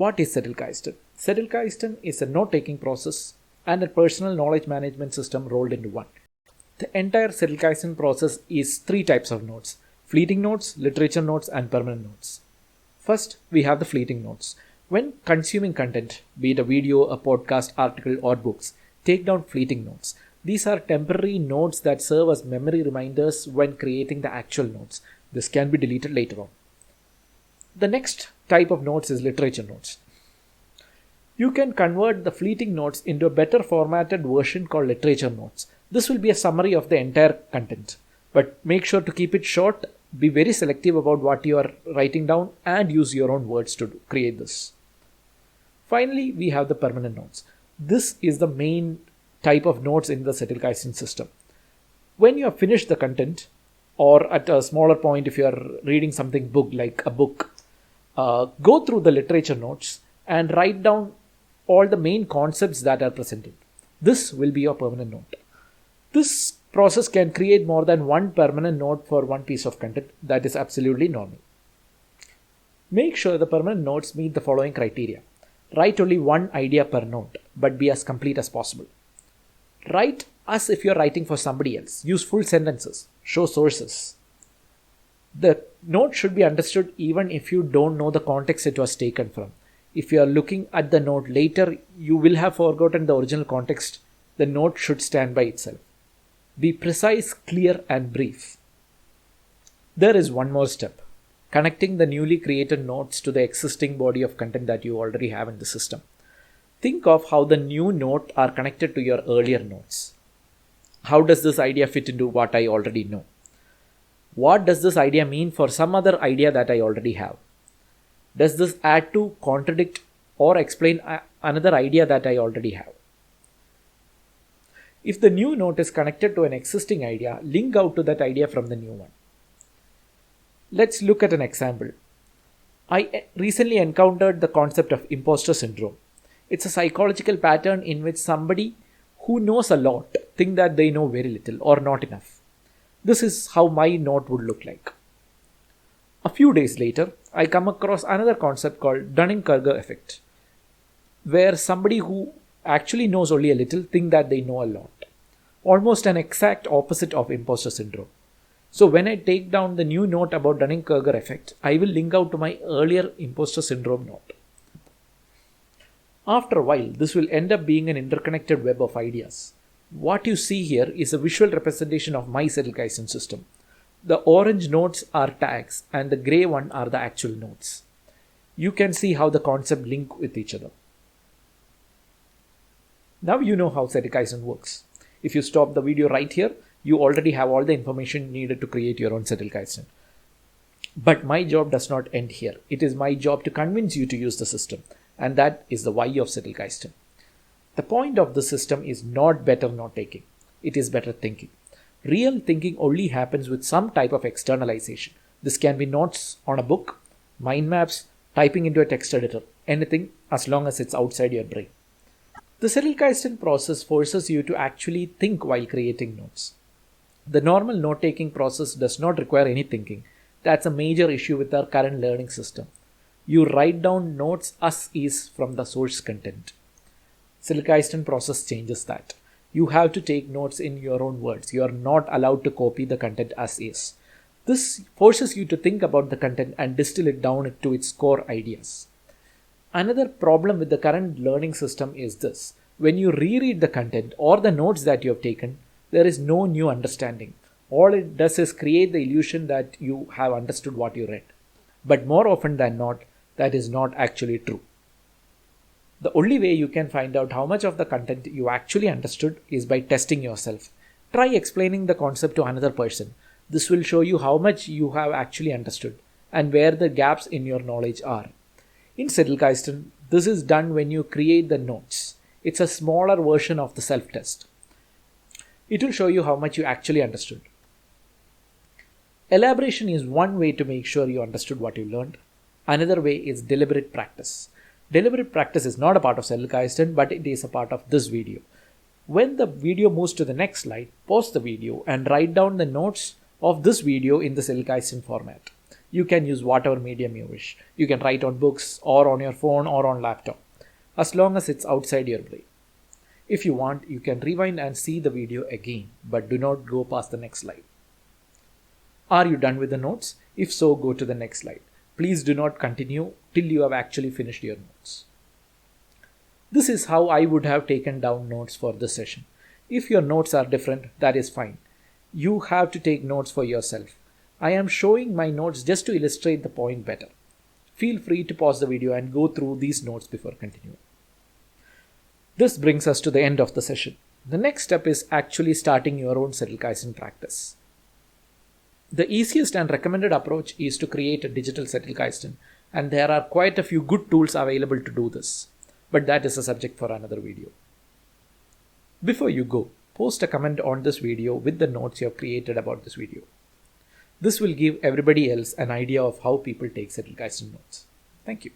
What is Zettelkasten? Zettelkasten is a note-taking process and a personal knowledge management system rolled into one. The entire Zettelkasten process is three types of notes: fleeting notes, literature notes, and permanent notes. First, we have the fleeting notes. When consuming content, be it a video, a podcast, article, or books, take down fleeting notes. These are temporary notes that serve as memory reminders when creating the actual notes. This can be deleted later on. The next type of notes is literature notes. You can convert the fleeting notes into a better formatted version called literature notes. This will be a summary of the entire content, but make sure to keep it short, be very selective about what you are writing down, and use your own words to create this. Finally, we have the permanent notes. This is the main type of notes in the Zettelkasten system. When you have finished the content, or at a smaller point if you are reading something like a book, go through the literature notes and write down all the main concepts that are presented. This will be your permanent note. This process can create more than one permanent note for one piece of content. That is absolutely normal. Make sure the permanent notes meet the following criteria. Write only one idea per note, but be as complete as possible. Write as if you're writing for somebody else. Use full sentences. Show sources. The note should be understood even if you don't know the context it was taken from. If you are looking at the note later, you will have forgotten the original context. The note should stand by itself. Be precise, clear, and brief. There is one more step. Connecting the newly created notes to the existing body of content that you already have in the system. Think of how the new note are connected to your earlier notes. How does this idea fit into what I already know? What does this idea mean for some other idea that I already have? Does this add to, contradict, or explain another idea that I already have? If the new note is connected to an existing idea, link out to that idea from the new one. Let's look at an example. I recently encountered the concept of imposter syndrome. It's a psychological pattern in which somebody who knows a lot think that they know very little or not enough. This is how my note would look like. A few days later, I come across another concept called Dunning-Kruger effect, where somebody who actually knows only a little think that they know a lot. Almost an exact opposite of imposter syndrome. So when I take down the new note about Dunning-Kruger effect, I will link out to my earlier imposter syndrome note. After a while, this will end up being an interconnected web of ideas. What you see here is a visual representation of my Zettelkasten system. The orange notes are tags and the grey one are the actual notes. You can see how the concepts link with each other. Now you know how Zettelkasten works. If you stop the video right here, you already have all the information needed to create your own Zettelkasten. But my job does not end here. It is my job to convince you to use the system. And that is the why of Zettelkasten. The point of the system is not better note-taking. It is better thinking. Real thinking only happens with some type of externalization. This can be notes on a book, mind maps, typing into a text editor, anything as long as it's outside your brain. The Zettelkasten process forces you to actually think while creating notes. The normal note-taking process does not require any thinking. That's a major issue with our current learning system. You write down notes as is from the source content. Zettelkasten process changes that. You have to take notes in your own words. You are not allowed to copy the content as is. This forces you to think about the content and distill it down to its core ideas. Another problem with the current learning system is this. When you reread the content or the notes that you have taken, there is no new understanding. All it does is create the illusion that you have understood what you read. But more often than not, that is not actually true. The only way you can find out how much of the content you actually understood is by testing yourself. Try explaining the concept to another person. This will show you how much you have actually understood and where the gaps in your knowledge are. In Zettelkasten, this is done when you create the notes. It's a smaller version of the self-test. It will show you how much you actually understood. Elaboration is one way to make sure you understood what you learned. Another way is deliberate practice. Deliberate practice is not a part of Zettelkasten, but it is a part of this video. When the video moves to the next slide, pause the video and write down the notes of this video in the Zettelkasten format. You can use whatever medium you wish. You can write on books or on your phone or on laptop, as long as it's outside your brain. If you want, you can rewind and see the video again, but do not go past the next slide. Are you done with the notes? If so, go to the next slide. Please do not continue till you have actually finished your notes. This is how I would have taken down notes for this session. If your notes are different, that is fine. You have to take notes for yourself. I am showing my notes just to illustrate the point better. Feel free to pause the video and go through these notes before continuing. This brings us to the end of the session. The next step is actually starting your own Zettelkasten practice. The easiest and recommended approach is to create a digital Zettelkasten, and there are quite a few good tools available to do this, but that is a subject for another video. Before you go, post a comment on this video with the notes you have created about this video. This will give everybody else an idea of how people take Zettelkasten notes. Thank you.